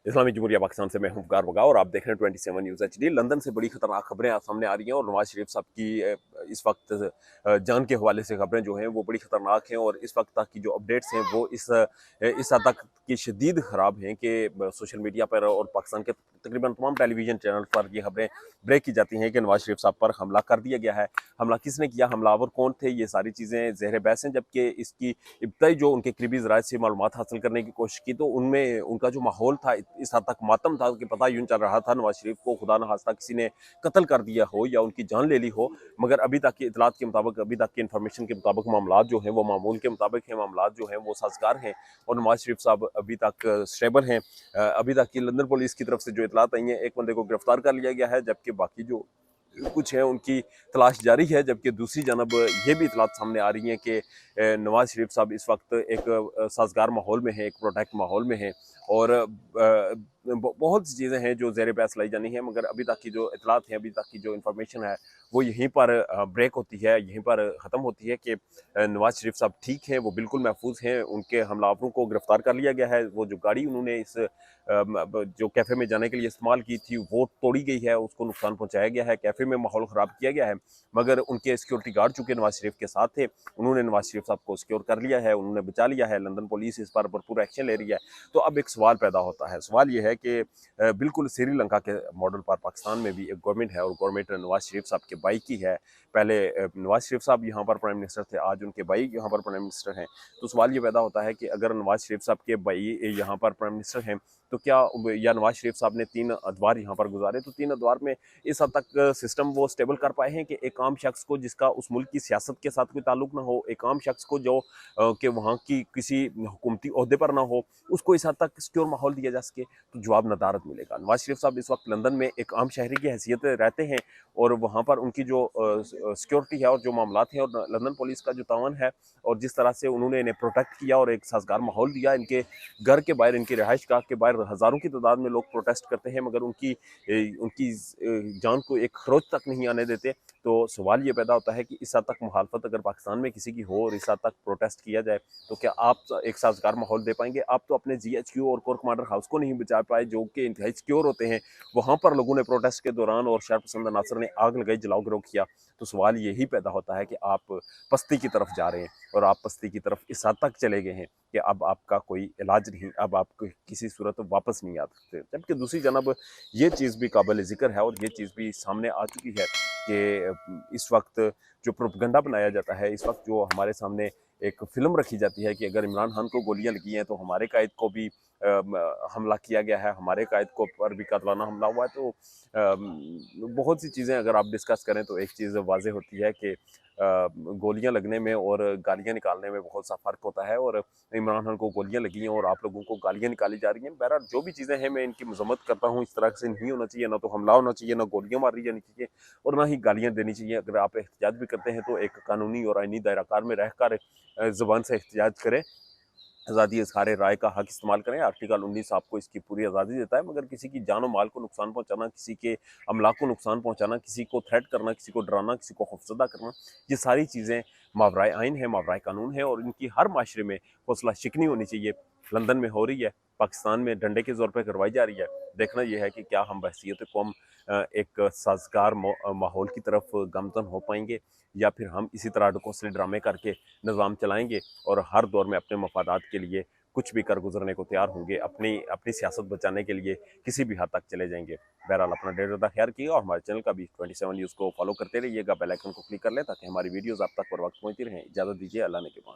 इस्लामी जमहूरिया पाकिस्तान से मैं हूं फ़ुकार वगा और आप देख रहे हैं 27 न्यूज़ एचडी। लंदन से बड़ी खतरनाक खबरें आज सामने आ रही हैं और नवाज शरीफ साहब की इस वक्त जान के हवाले से खबरें जो हैं वो बड़ी खतरनाक हैं और इस वक्त तक की जो अपडेट्स हैं वो इस हद तक की शदीद ख़राब हैं कि सोशल मीडिया पर और पाकिस्तान के तकरीबन तमाम टेलीविजन चैनल पर ये खबरें ब्रेक की जाती हैं कि नवाज शरीफ साहब पर हमला कर दिया गया है। हमला किसने किया, हमलावर कौन थे, ये सारी चीज़ें ज़ेर बहस हैं। जबकि इसकी इब्तदाई जो उनके करीबी ज़राए से मालूमात हासिल करने की कोशिश की तो उनमें उनका जो माहौल था इस हद तक मातम था कि पता यूं चल रहा था नवाज शरीफ को खुदा न खास्ता किसी ने कत्ल कर दिया हो या उनकी जान ले ली हो। मगर अभी तक की इतलात के मुताबिक, अभी तक की इन्फॉर्मेशन के मुताबिक मामलात जो हैं वो मामूल के मुताबिक हैं, मामलात जो हैं वो साजगार हैं और नवाज शरीफ साहब अभी तक स्टेबल हैं। अभी तक की लंदन पुलिस की तरफ से जो इतलात आई हैं, एक बंदे को गिरफ्तार कर लिया गया है जबकि बाकी जो कुछ है उनकी तलाश जारी है। जबकि दूसरी जानब ये भी इतलात सामने आ रही हैं कि नवाज शरीफ साहब इस वक्त एक साजगार माहौल में है, एक प्रोटेक्ट माहौल में है और बहुत सी चीज़ें हैं जो ज़ेर बहस लाई जानी है। मगर अभी तक की जो इतलात हैं, अभी तक की जो इन्फॉर्मेशन है वो यहीं पर ब्रेक होती है, यहीं पर ख़त्म होती है कि नवाज शरीफ साहब ठीक हैं, वो बिल्कुल महफूज हैं। उनके हमलावरों को गिरफ्तार कर लिया गया है। वो जो गाड़ी उन्होंने इस जो कैफ़े में जाने के लिए इस्तेमाल की थी वो तोड़ी गई है, उसको नुकसान पहुंचाया गया है, कैफ़े में माहौल ख़राब किया गया है। मगर उनके सिक्योरिटी गार्ड चूँकि नवाज शरीफ के साथ थे, उन्होंने नवाज शरीफ साहब को सिक्योर कर लिया है, उन्होंने बचा लिया है। लंदन पुलिस इस पर भरपूर एक्शन ले रही है। तो अब एक सवाल पैदा होता है, सवाल ये है कि बिल्कुल श्रीलंका के मॉडल पर पाकिस्तान में भी एक गवर्नमेंट है और गवर्नमेंट नवाज शरीफ साहब के भाई की है। पहले नवाज शरीफ साहब यहाँ पर प्राइम मिनिस्टर थे, आज उनके भाई यहाँ पर प्राइम मिनिस्टर हैं। तो सवाल ये पैदा होता है कि अगर नवाज शरीफ साहब के भाई यहाँ पर प्राइम मिनिस्टर हैं तो क्या, या नवाज शरीफ साहब ने 3 अदवार यहाँ पर गुजारे तो 3 अदवार में इस हद तक सिस्टम वो स्टेबल कर पाए हैं कि एक आम शख्स को जिसका उस मुल्क की सियासत के साथ कोई ताल्लुक ना हो, एक आम शख्स को जो कि वहाँ की किसी हुकूमती ओहदे पर ना हो, उसको इस हद तक सिक्योर माहौल दिया जा सके, तो जवाब नदारद मिलेगा। नवाज शरीफ साहब इस वक्त लंदन में एक आम शहरी की हैसियत रहते हैं और वहाँ पर उनकी जो सिक्योरिटी है और जो मामलात हैं और लंदन पुलिस का जो तावन है और जिस तरह से उन्होंने इन्हें प्रोटेक्ट किया और एक साजगार माहौल दिया। इनके घर के बाहर, इनकी रिहाइश गाह के बाहर हज़ारों की तादाद में लोग प्रोटेस्ट करते हैं मगर उनकी जान को एक खरोच तक नहीं आने देते। तो सवाल ये पैदा होता है कि इस हद तक मुखालफत अगर पाकिस्तान में किसी की हो और इस हद तक प्रोटेस्ट किया जाए तो क्या आप एक साजगार माहौल दे पाएंगे? आप तो अपने GHQ और कोर कमांडर हाउस को नहीं बचा पाए जो कि इंतहाई सिक्योर होते हैं। वहाँ पर लोगों ने प्रोटेस्ट के दौरान और शरपसंद अनासर ने आग लगाई, जलाओ गिरो किया। तो सवाल यही पैदा होता है कि आप पस्ती की तरफ जा रहे हैं और आप पस्ती की तरफ इस हद तक चले गए हैं कि अब आपका कोई इलाज नहीं, अब आप किसी सूरत वापस नहीं आ सकते। जबकि दूसरी जानब ये चीज़ भी काबिल ज़िक्र है और ये चीज़ भी सामने आ चुकी है कि इस वक्त जो प्रोपगंडा बनाया जाता है, इस वक्त जो हमारे सामने एक फ़िल्म रखी जाती है कि अगर इमरान खान को गोलियां लगी हैं तो हमारे कायद को भी हमला किया गया है, हमारे कायद को पर भी कातलाना हमला हुआ है। तो बहुत सी चीज़ें अगर आप डिस्कस करें तो एक चीज़ वाज़ेह होती है कि गोलियां लगने में और गालियां निकालने में बहुत सा फ़र्क होता है और इमरान खान को गोलियां लगी हैं और आप लोगों को गालियां निकाली जा रही हैं। बहरहाल जो भी चीज़ें हैं मैं इनकी मजम्मत करता हूँ। इस तरह से नहीं होना चाहिए, ना तो हमला होना चाहिए, ना गोलियां मारी जानी चाहिए और ना ही गालियां देनी चाहिए। अगर आप एहतजाज भी करते हैं तो एक कानूनी और आईनी दायराकार में रहकर ज़ुबान से एहतजाज करें, आज़ादी इज़हार राय का हक इस्तेमाल करें। आर्टिकल 19 आपको इसकी पूरी आज़ादी देता है मगर किसी की जान और माल को नुकसान पहुंचाना, किसी के अमलाक को नुकसान पहुंचाना, किसी को थ्रेट करना, किसी को डराना, किसी को खौफजदा करना, ये सारी चीज़ें मावराए आइन है, मावराए कानून है और इनकी हर माशरे में हौसला शिकनी होनी चाहिए। लंदन में हो रही है, पाकिस्तान में डंडे के ज़ोर पर करवाई जा रही है। देखना यह है कि क्या हम बहसीत कौम एक साजगार माहौल की तरफ गामजन हो पाएंगे या फिर हम इसी तरह ढकोसले ड्रामे करके निज़ाम चलाएंगे और हर दौर में अपने मफादात के लिए कुछ भी कर गुजरने को तैयार होंगे, अपनी अपनी सियासत बचाने के लिए किसी भी हद तक चले जाएंगे। बहरहाल अपना ढेर ज़्यादा ख्याल कीजिएगा और हमारे चैनल का भी 27 न्यूज़ को फॉलो करते रहिएगा, बेल आइकन को क्लिक कर लें ताकि हमारी वीडियोज़ आप तक पर वक्त पहुँचती रहें। इजाज़त दीजिए, अल्लाह ने के बाद।